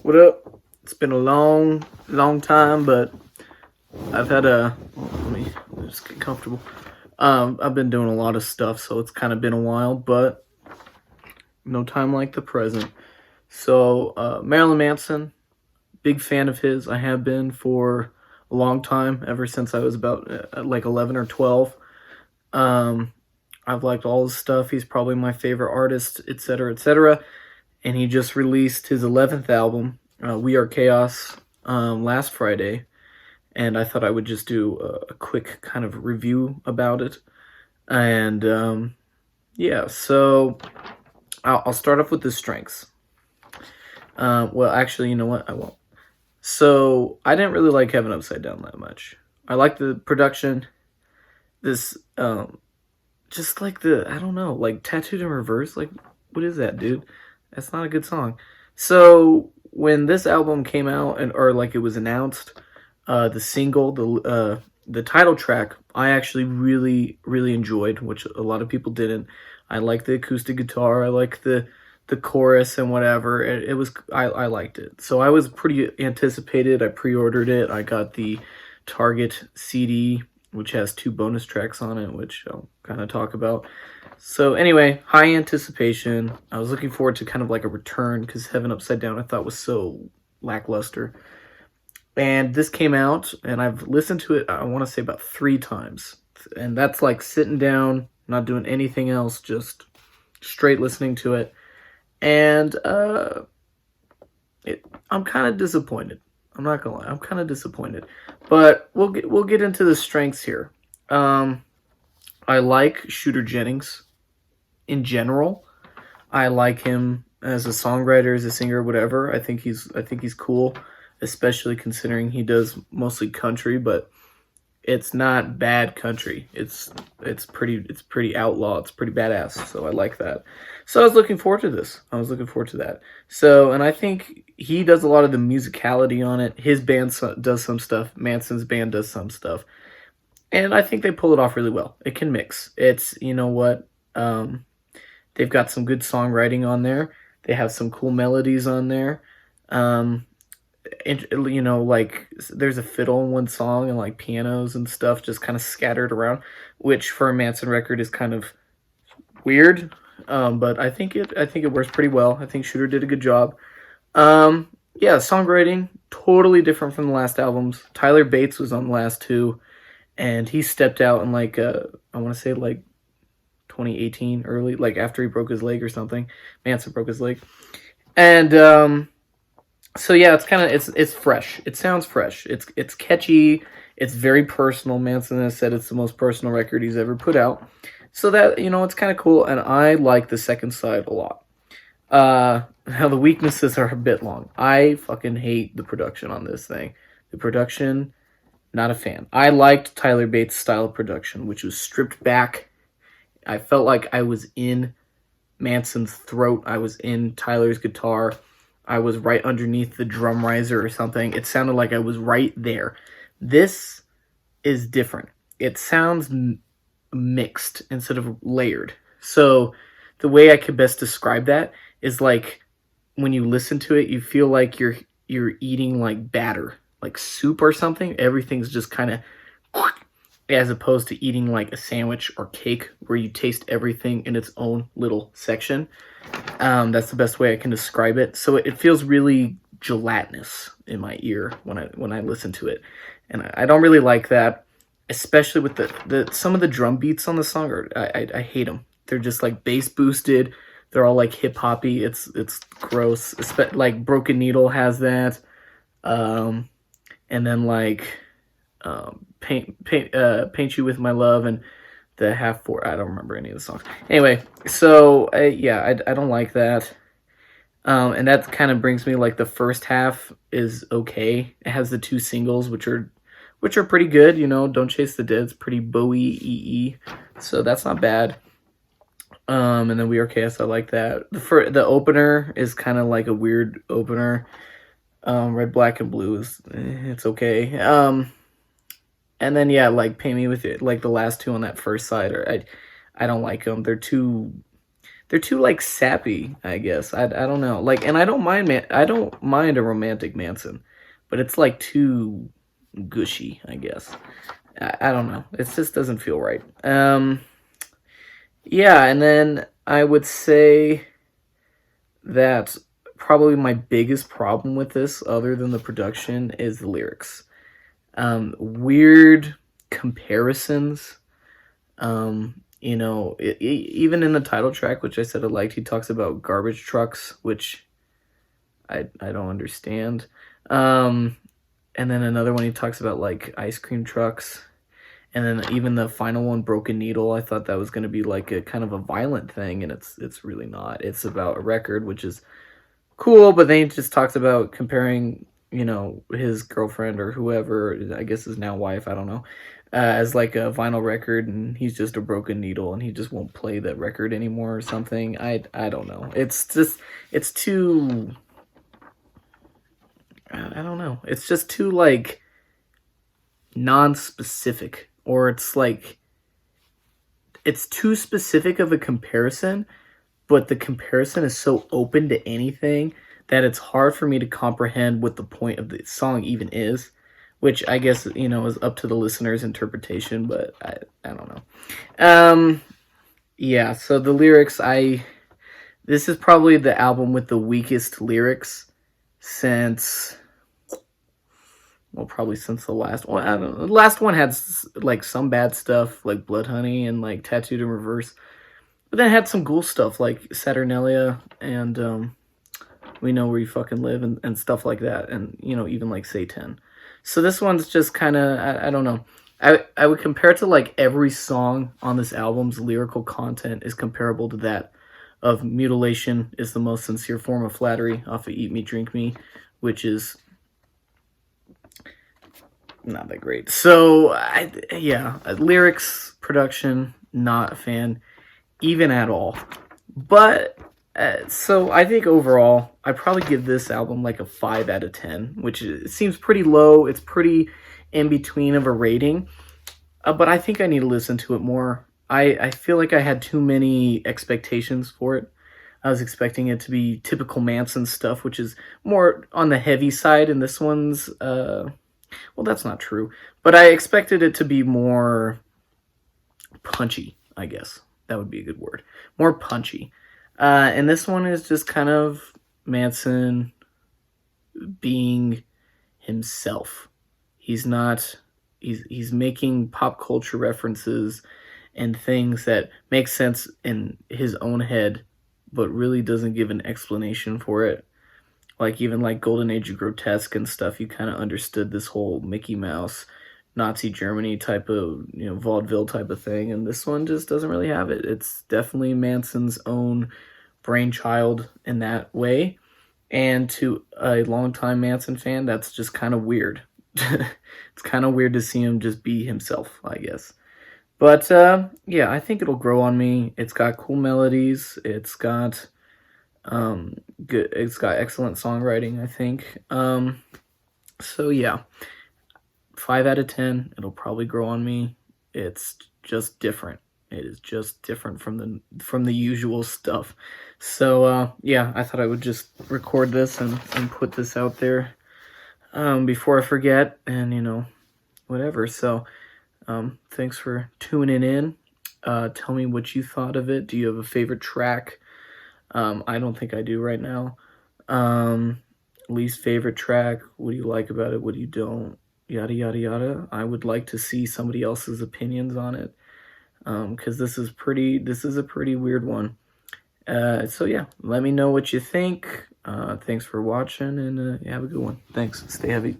What up? It's been a long time, but I've had let me just get comfortable. I've been doing a lot of stuff, so it's kind of been a while, but no time like the present. So, Marilyn Manson, big fan of his. I have been for a long time, ever since I was about like 11 or 12. Um, I've liked all his stuff. He's probably my favorite artist, etc., etc. And he just released his 11th album, We Are Chaos, last Friday. And I thought I would just do a quick kind of review about it. And yeah, so I'll start off with the strengths. Well, actually, you know what? I won't. So I didn't really like Heaven Upside Down that much. I like the production. This, just like I don't know, like Tattooed in Reverse. Like, what is that, dude? That's not a good song. So when this album came out or like it was announced, the single, the title track, I actually really enjoyed, which a lot of people didn't. I like the acoustic guitar. I like the chorus and whatever. It was I liked it. So I was pretty anticipated. I pre-ordered it. I got the Target CD, which has 2 bonus tracks on it, which I'll kind of talk about. So anyway, high anticipation. I was looking forward to kind of like a return, because Heaven Upside Down I thought was so lackluster. And this came out, and I've listened to it, I want to say about 3 times. And that's like sitting down, not doing anything else, just straight listening to it. And I'm kind of disappointed. I'm not gonna lie, I'm kind of disappointed. But we'll get into the strengths here. I like Shooter Jennings in general. I like him as a songwriter, as a singer, whatever. I think he's cool, especially considering he does mostly country, but it's not bad country. It's pretty outlaw. It's pretty badass. So I like that. So I was looking forward to this. I was looking forward to that. So, and I think he does a lot of the musicality on it. His band does some stuff. Manson's band does some stuff. And I think they pull it off really well. It can mix. It's, you know what, they've got some good songwriting on there. They have some cool melodies on there. And, you know, like, there's a fiddle in one song and like pianos and stuff just kind of scattered around, which for a Manson record is kind of weird. But I think it works pretty well. I think Shooter did a good job. Yeah, songwriting totally different from the last albums. Tyler Bates was on the last 2. And he stepped out in like, I want to say like 2018, early, like after he broke his leg or something. Manson broke his leg. And so yeah, it's kind of, it's fresh. It sounds fresh. It's catchy. It's very personal. Manson has said it's the most personal record he's ever put out. So that, you know, it's kind of cool. And I like the second side a lot. Now the weaknesses are a bit long. I fucking hate the production on this thing. The production, not a fan. I liked Tyler Bates' style of production, which was stripped back. I felt like I was in Manson's throat. I was in Tyler's guitar. I was right underneath the drum riser or something. It sounded like I was right there. This is different. It sounds mixed instead of layered. So the way I could best describe that is like when you listen to it, you feel like you're eating like batter, like soup or something. Everything's just kind of, as opposed to eating like a sandwich or cake where you taste everything in its own little section. That's the best way I can describe it. So it feels really gelatinous in my ear when I listen to it, and I don't really like that, especially with the some of the drum beats on the song. I hate them. They're just like bass boosted. They're all like hip hoppy. It's gross. Like Broken Needle has that. And then like paint you with my love and the half 4. I don't remember any of the songs. Anyway, so yeah, I don't like that. And that kind of brings me, like, the first half is okay. It has the 2 singles, which are pretty good. You know, Don't Chase the Dead. It's pretty Bowie-y, so that's not bad. And then We Are Chaos, I like that. The opener is kind of like a weird opener. Red, Black, and Blue is, it's okay. And then, yeah, like, Paint Me With It, like, the last 2 on that first side, I don't like them. They're too they're too like sappy, I guess. I don't know. Like, and I don't mind a romantic Manson, but it's like too gushy, I guess. I don't know. It just doesn't feel right. Yeah, and then I would say that probably my biggest problem with this, other than the production, is the lyrics. Weird comparisons. Even in the title track, which I said I liked, he talks about garbage trucks, which I don't understand. And then another one he talks about like ice cream trucks. And then even the final one, Broken Needle, I thought that was going to be like a kind of a violent thing, and it's really not. It's about a record, which is cool, but then he just talks about comparing, his girlfriend or whoever, I guess his now wife, I don't know, as like a vinyl record, and he's just a broken needle, and he just won't play that record anymore or something. I don't know. It's too. I don't know. It's just too like non-specific, or it's like it's too specific of a comparison, but the comparison is so open to anything that it's hard for me to comprehend what the point of the song even is, which I guess, is up to the listener's interpretation, but I don't know. Yeah, so the lyrics, this is probably the album with the weakest lyrics since, well, probably since the last one. I don't know. The last one had like some bad stuff, like Blood Honey and like Tattooed in Reverse. But then it had some cool stuff like Saturnalia and We Know Where You Fucking Live and stuff like that. And, even like Satan. So this one's just kind of, I don't know. I would compare it to like every song on this album's lyrical content is comparable to that of Mutilation is the Most Sincere Form of Flattery off of Eat Me, Drink Me, which is not that great. So, lyrics, production, not a fan, even at all. But, so I think overall, I'd probably give this album like a 5 out of 10, which seems pretty low. It's pretty in between of a rating. But I think I need to listen to it more. I feel like I had too many expectations for it. I was expecting it to be typical Manson stuff, which is more on the heavy side, and this one's, well, that's not true. But I expected it to be more punchy, I guess. That would be a good word. More punchy. And this one is just kind of Manson being himself. He's making pop culture references and things that make sense in his own head, but really doesn't give an explanation for it. Like even like Golden Age of Grotesque and stuff, you kind of understood this whole Mickey Mouse, Nazi Germany type of, vaudeville type of thing. And this one just doesn't really have it. It's definitely Manson's own brainchild in that way. And to a longtime Manson fan, that's just kind of weird. It's kind of weird to see him just be himself, I guess. But I think it'll grow on me. It's got cool melodies. It's got good. It's got excellent songwriting, I think. So yeah, 5 out of 10. It'll probably grow on me. It's just different. It is just different from the usual stuff. So I thought I would just record this and put this out there before I forget, and whatever. So thanks for tuning in. Tell me what you thought of it. Do you have a favorite track? I don't think I do right now. Least favorite track. What do you like about it? What do you don't? Yada yada yada. I would like to see somebody else's opinions on it, because this is a pretty weird one. So yeah, let me know what you think. Thanks for watching, and have a good one. Thanks. Stay heavy.